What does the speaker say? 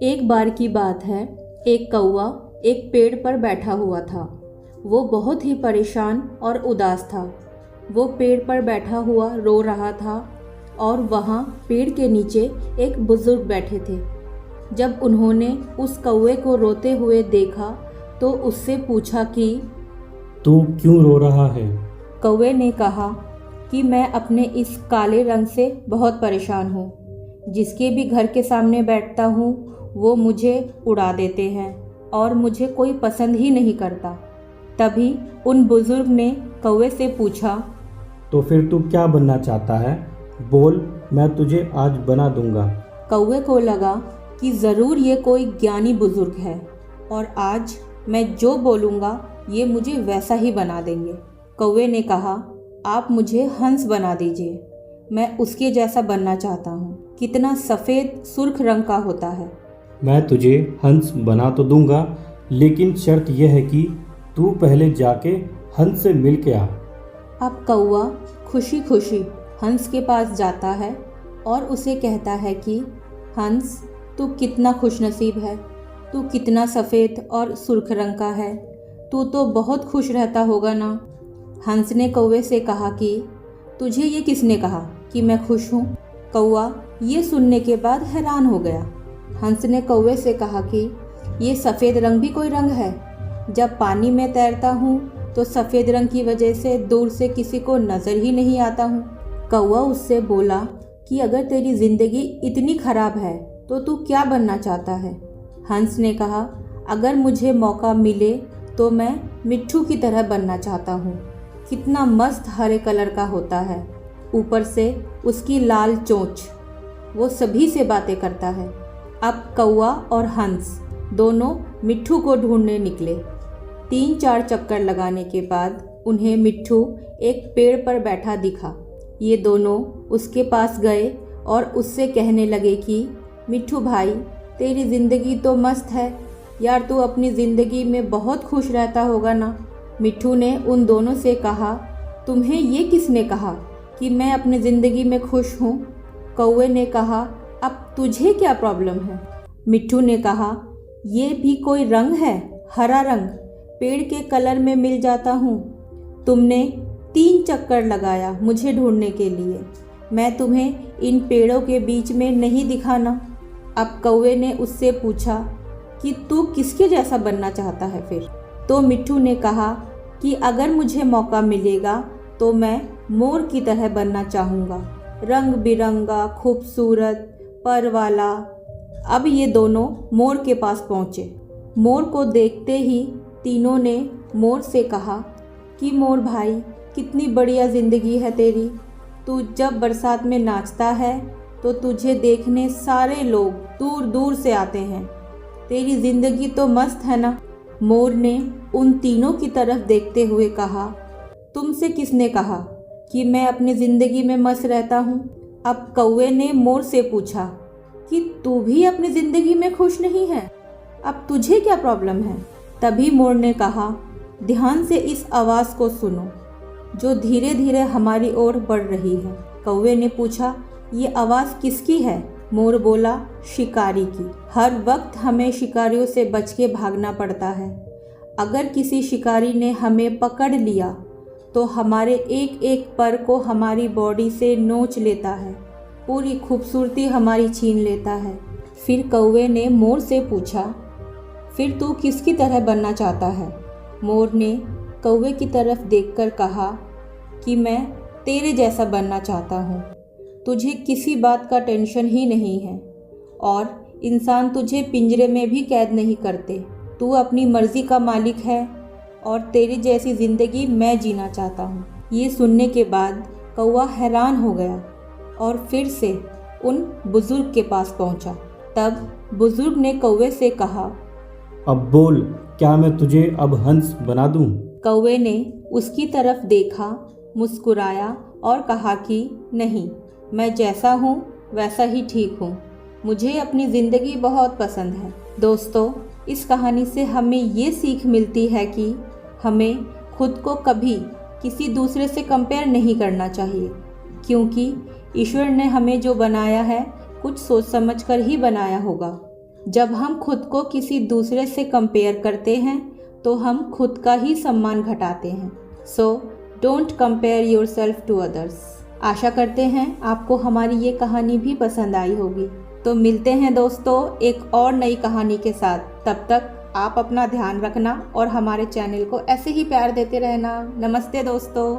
एक बार की बात है, एक कौवा एक पेड़ पर बैठा हुआ था। वो बहुत ही परेशान और उदास था। वो पेड़ पर बैठा हुआ रो रहा था और वहाँ पेड़ के नीचे एक बुजुर्ग बैठे थे। जब उन्होंने उस कौवे को रोते हुए देखा तो उससे पूछा कि तू क्यों रो रहा है? कौवे ने कहा कि मैं अपने इस काले रंग से बहुत परेशान हूँ। जिसके भी घर के सामने बैठता हूँ वो मुझे उड़ा देते हैं और मुझे कोई पसंद ही नहीं करता। तभी उन बुजुर्ग ने कौवे से पूछा, तो फिर तू क्या बनना चाहता है? बोल, मैं तुझे आज बना दूंगा। कौवे को लगा कि ज़रूर ये कोई ज्ञानी बुजुर्ग है और आज मैं जो बोलूँगा ये मुझे वैसा ही बना देंगे। कौवे ने कहा, आप मुझे हंस बना दीजिए, मैं उसके जैसा बनना चाहता हूँ। कितना सफ़ेद सुर्ख रंग का होता है। मैं तुझे हंस बना तो दूंगा, लेकिन शर्त यह है कि तू पहले जाके हंस से मिल के आ। अब कौवा खुशी खुशी हंस के पास जाता है और उसे कहता है कि हंस, तू कितना खुशनसीब है, तू कितना सफ़ेद और सुर्ख रंग का है, तू तो बहुत खुश रहता होगा ना। हंस ने कौवे से कहा कि तुझे ये किसने कहा कि मैं खुश हूँ? कौवा ये सुनने के बाद हैरान हो गया। हंस ने कौवे से कहा कि ये सफ़ेद रंग भी कोई रंग है? जब पानी में तैरता हूँ तो सफ़ेद रंग की वजह से दूर से किसी को नज़र ही नहीं आता हूँ। कौवा उससे बोला कि अगर तेरी ज़िंदगी इतनी ख़राब है तो तू क्या बनना चाहता है? हंस ने कहा, अगर मुझे मौका मिले तो मैं मिट्ठू की तरह बनना चाहता हूँ। कितना मस्त हरे कलर का होता है, ऊपर से उसकी लाल चोंच, वो सभी से बातें करता है। अब कौवा और हंस दोनों मिट्ठू को ढूंढने निकले। 3-4 चक्कर लगाने के बाद उन्हें मिट्ठू एक पेड़ पर बैठा दिखा। ये दोनों उसके पास गए और उससे कहने लगे कि मिट्ठू भाई, तेरी ज़िंदगी तो मस्त है यार, तू अपनी ज़िंदगी में बहुत खुश रहता होगा ना। मिट्ठू ने उन दोनों से कहा, तुम्हें ये किसने कहा कि मैं अपनी ज़िंदगी में खुश हूँ? कौवे ने कहा, अब तुझे क्या प्रॉब्लम है? मिट्ठू ने कहा, ये भी कोई रंग है, हरा रंग, पेड़ के कलर में मिल जाता हूँ। तुमने 3 चक्कर लगाया मुझे ढूंढने के लिए, मैं तुम्हें इन पेड़ों के बीच में नहीं दिखा ना। अब कौवे ने उससे पूछा कि तू किसके जैसा बनना चाहता है फिर? तो मिट्ठू ने कहा कि अगर मुझे मौका मिलेगा तो मैं मोर की तरह बनना चाहूँगा, रंग बिरंगा, खूबसूरत पर वाला। अब ये दोनों मोर के पास पहुँचे। मोर को देखते ही तीनों ने मोर से कहा कि मोर भाई, कितनी बढ़िया ज़िंदगी है तेरी। तू जब बरसात में नाचता है तो तुझे देखने सारे लोग दूर दूर से आते हैं। तेरी ज़िंदगी तो मस्त है ना। मोर ने उन तीनों की तरफ देखते हुए कहा, तुमसे किसने कहा कि मैं अपनी ज़िंदगी में मस्त रहता हूँ? अब कौवे ने मोर से पूछा कि तू भी अपनी ज़िंदगी में खुश नहीं है, अब तुझे क्या प्रॉब्लम है? तभी मोर ने कहा, ध्यान से इस आवाज़ को सुनो जो धीरे धीरे हमारी ओर बढ़ रही है। कौवे ने पूछा, ये आवाज़ किसकी है? मोर बोला, शिकारी की। हर वक्त हमें शिकारियों से बच के भागना पड़ता है। अगर किसी शिकारी ने हमें पकड़ लिया तो हमारे एक एक पर को हमारी बॉडी से नोच लेता है, पूरी खूबसूरती हमारी छीन लेता है। फिर कौवे ने मोर से पूछा, फिर तू किसकी तरह बनना चाहता है? मोर ने कौवे की तरफ देखकर कहा कि मैं तेरे जैसा बनना चाहता हूँ। तुझे किसी बात का टेंशन ही नहीं है और इंसान तुझे पिंजरे में भी कैद नहीं करते। तू अपनी मर्ज़ी का मालिक है और तेरी जैसी ज़िंदगी मैं जीना चाहता हूँ। ये सुनने के बाद कौवा हैरान हो गया और फिर से उन बुज़ुर्ग के पास पहुँचा। तब बुज़ुर्ग ने कौवे से कहा, अब बोल, क्या मैं तुझे अब हंस बना दूं? कौवे ने उसकी तरफ देखा, मुस्कुराया और कहा कि नहीं, मैं जैसा हूँ वैसा ही ठीक हूँ। मुझे अपनी ज़िंदगी बहुत पसंद है। दोस्तों, इस कहानी से हमें ये सीख मिलती है कि हमें खुद को कभी किसी दूसरे से कंपेयर नहीं करना चाहिए, क्योंकि ईश्वर ने हमें जो बनाया है कुछ सोच समझ कर ही बनाया होगा। जब हम खुद को किसी दूसरे से कंपेयर करते हैं तो हम खुद का ही सम्मान घटाते हैं। So don't compare yourself to others. आशा करते हैं आपको हमारी ये कहानी भी पसंद आई होगी। तो मिलते हैं दोस्तों एक और नई कहानी के साथ। तब तक आप अपना ध्यान रखना और हमारे चैनल को ऐसे ही प्यार देते रहना। नमस्ते दोस्तों।